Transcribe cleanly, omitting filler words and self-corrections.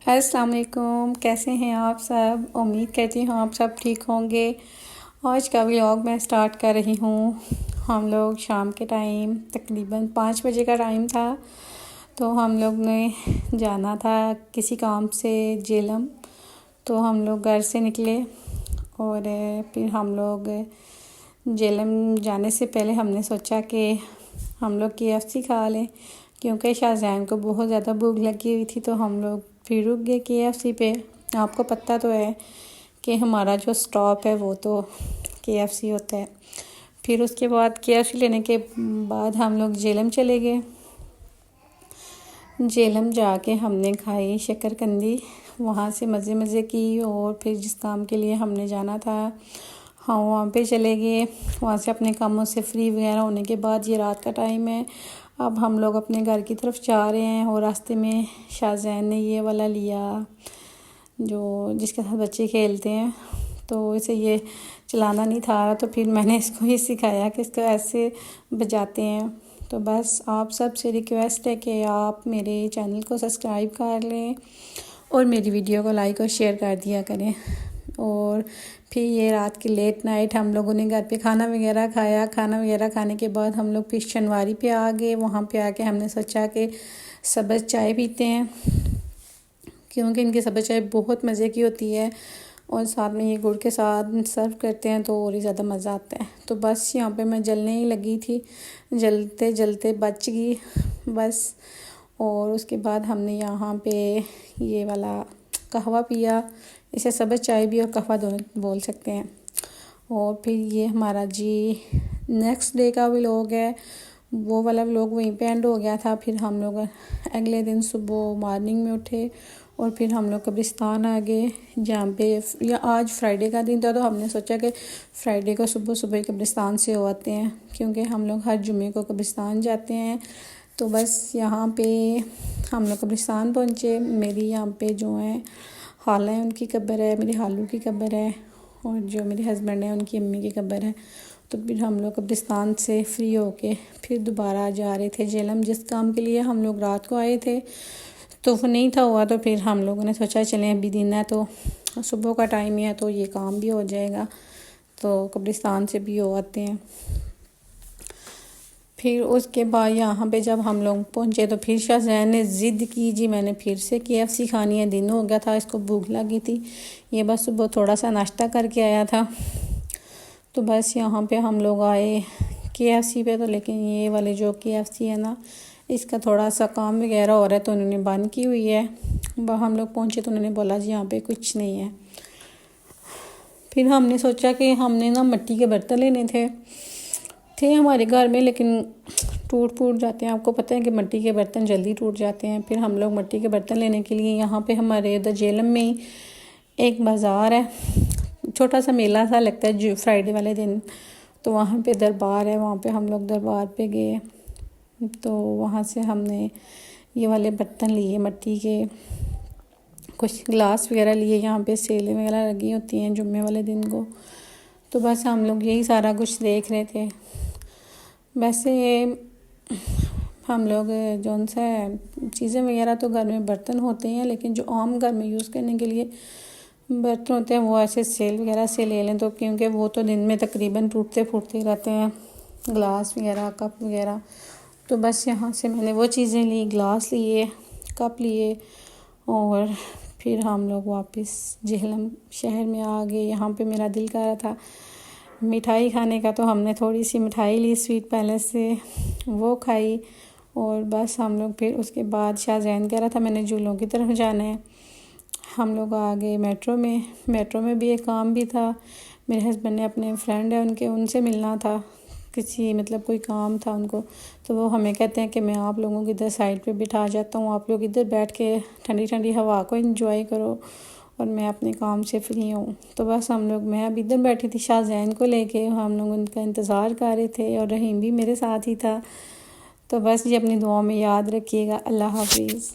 السلام علیکم، کیسے ہیں آپ سب؟ امید کرتی ہوں آپ سب ٹھیک ہوں گے۔ آج کا ولاگ میں سٹارٹ کر رہی ہوں۔ ہم لوگ شام کے ٹائم تقریباً 5 بجے کا ٹائم تھا، تو ہم لوگ نے جانا تھا کسی کام سے جیلم، تو ہم لوگ گھر سے نکلے اور پھر ہم لوگ جیلم جانے سے پہلے ہم نے سوچا کہ ہم لوگ KFC کھا لیں، کیونکہ شاہزین کو بہت زیادہ بھوک لگی ہوئی تھی، تو ہم لوگ پھر رک گئے KFC پہ۔ آپ کو پتہ تو ہے کہ ہمارا جو سٹاپ ہے وہ تو KFC ہوتا ہے۔ پھر اس کے بعد KFC لینے کے بعد ہم لوگ جیلم چلے گئے۔ جیلم جا کے ہم نے کھائی شکر کندی، وہاں سے مزے کی، اور پھر جس کام کے لیے ہم نے جانا تھا ہم وہاں پہ چلے گئے۔ وہاں سے اپنے کاموں سے فری وغیرہ ہونے کے بعد، یہ رات کا ٹائم ہے، اب ہم لوگ اپنے گھر کی طرف جا رہے ہیں، اور راستے میں شاہزین نے یہ والا لیا جس کے ساتھ بچے کھیلتے ہیں، تو اسے یہ چلانا نہیں تھا، تو پھر میں نے اس کو یہ سکھایا کہ اس کو ایسے بجاتے ہیں۔ تو بس آپ سب سے ریکویسٹ ہے کہ آپ میرے چینل کو سبسکرائب کر لیں اور میری ویڈیو کو لائک اور شیئر کر دیا کریں۔ اور پھر یہ رات کی لیٹ نائٹ ہم لوگوں نے گھر پہ کھانا وغیرہ کھایا۔ کھانا وغیرہ کھانے کے بعد ہم لوگ پھر شنواری پہ آ گئے۔ وہاں پہ آ کے ہم نے سوچا کہ سبز چائے پیتے ہیں، کیونکہ ان کی سبز چائے بہت مزے کی ہوتی ہے، اور ساتھ میں یہ گڑ کے ساتھ سرو کرتے ہیں تو اور ہی زیادہ مزہ آتا ہے۔ تو بس یہاں پہ میں جلنے ہی لگی تھی، جلتے بچ گئی بس۔ اور اس کے بعد ہم نے یہاں پہ یہ والا قہوہ پیا، اسے سبز چائے بھی اور قہوہ دونوں بول سکتے ہیں۔ اور پھر یہ ہمارا نیکسٹ ڈے کا ولاگ ہے، وہ والا ولاگ وہیں پہ اینڈ ہو گیا تھا۔ پھر ہم لوگ اگلے دن صبح مارننگ میں اٹھے، اور پھر ہم لوگ قبرستان آ گئے، جہاں پہ آج فرائیڈے کا دن تھا، تو ہم نے سوچا کہ فرائیڈے کو صبح ہی قبرستان سے ہو آتے ہیں، کیونکہ ہم لوگ ہر جمعے کو قبرستان جاتے ہیں۔ تو بس یہاں پہ ہم لوگ قبرستان پہنچے۔ میری یہاں پہ جو ہیں خالہ ہیں، ان کی قبر ہے، میری خالو کی قبر ہے، اور جو میرے ہسبینڈ ہیں ان کی امی کی قبر ہے۔ تو پھر ہم لوگ قبرستان سے فری ہو کے پھر دوبارہ جا رہے تھے جیلم، جس کام کے لیے ہم لوگ رات کو آئے تھے، تو وہ نہیں تھا ہوا، تو پھر ہم لوگوں نے سوچا چلیں ابھی دن ہے تو صبح کا ٹائم ہی ہے تو یہ کام بھی ہو جائے گا، تو قبرستان سے بھی ہو آتے ہیں۔ پھر اس کے بعد یہاں پہ جب ہم لوگ پہنچے تو پھر شاہزین نے ضد کی، میں نے پھر سے KFC کھانی ہے، دن ہو گیا تھا، اس کو بھوک لگی تھی، یہ بس صبح تھوڑا سا ناشتہ کر کے آیا تھا۔ تو بس یہاں پہ ہم لوگ آئے KFC پہ، تو لیکن یہ والے جو KFC ہے نا، اس کا تھوڑا سا کام وغیرہ ہو رہا ہے، تو انہوں نے بند کی ہوئی ہے۔ ہم لوگ پہنچے تو انہوں نے بولا یہاں پہ کچھ نہیں ہے۔ پھر ہم نے سوچا کہ ہم نے مٹی کے برتن لینے تھے ہمارے گھر میں، لیکن ٹوٹ جاتے ہیں، آپ کو پتہ ہے کہ مٹی کے برتن جلدی ٹوٹ جاتے ہیں۔ پھر ہم لوگ مٹی کے برتن لینے کے لیے یہاں پہ ہمارے ادھر جیلم میں ہی ایک بازار ہے، چھوٹا سا میلہ سا لگتا ہے جو فرائیڈے والے دن، تو وہاں پہ دربار ہے، وہاں پہ ہم لوگ دربار پہ گئے، تو وہاں سے ہم نے یہ والے برتن لیے مٹی کے، کچھ گلاس وغیرہ لیے، یہاں پہ سیلیں وغیرہ لگی ہوتی ہیں جمعے والے دن کو، تو بس ہم لوگ یہی سارا کچھ دیکھ رہے تھے۔ ویسے ہم لوگ جون سا چیزیں وغیرہ تو گھر میں برتن ہوتے ہیں، لیکن جو عام گھر میں یوز کرنے کے لیے برتن ہوتے ہیں وہ ایسے سیل وغیرہ سے لے لیں، تو کیونکہ وہ تو دن میں تقریباً ٹوٹتے پھوٹتے رہتے ہیں، گلاس وغیرہ کپ وغیرہ، تو بس یہاں سے میں نے وہ چیزیں لی، گلاس لیے، کپ لیے، اور پھر ہم لوگ واپس جہلم شہر میں آ گئے۔ یہاں پہ میرا دل کر رہا تھا مٹھائی کھانے کا، تو ہم نے تھوڑی سی مٹھائی لی سویٹ پیلیس سے، وہ کھائی، اور بس ہم لوگ پھر اس کے بعد شاہزین کہہ رہا تھا میں نے جھولوں کی طرف جانا ہے، ہم لوگ آ گئے میٹرو میں بھی ایک کام بھی تھا، میرے ہسبینڈ نے اپنے فرینڈ ہیں ان سے ملنا تھا، کوئی کام تھا ان کو، تو وہ ہمیں کہتے ہیں کہ میں آپ لوگوں کی ادھر سائڈ پہ بٹھا جاتا ہوں، آپ لوگ ادھر بیٹھ کے ٹھنڈی ہوا کو انجوائے کرو، اور میں اپنے کام سے فری ہوں۔ تو بس میں اب ادھر بیٹھی تھی شاہزین کو لے کے، ہم لوگ ان کا انتظار کر رہے تھے، اور رحیم بھی میرے ساتھ ہی تھا۔ تو بس یہ اپنی دعاؤں میں یاد رکھیے گا۔ اللہ حافظ۔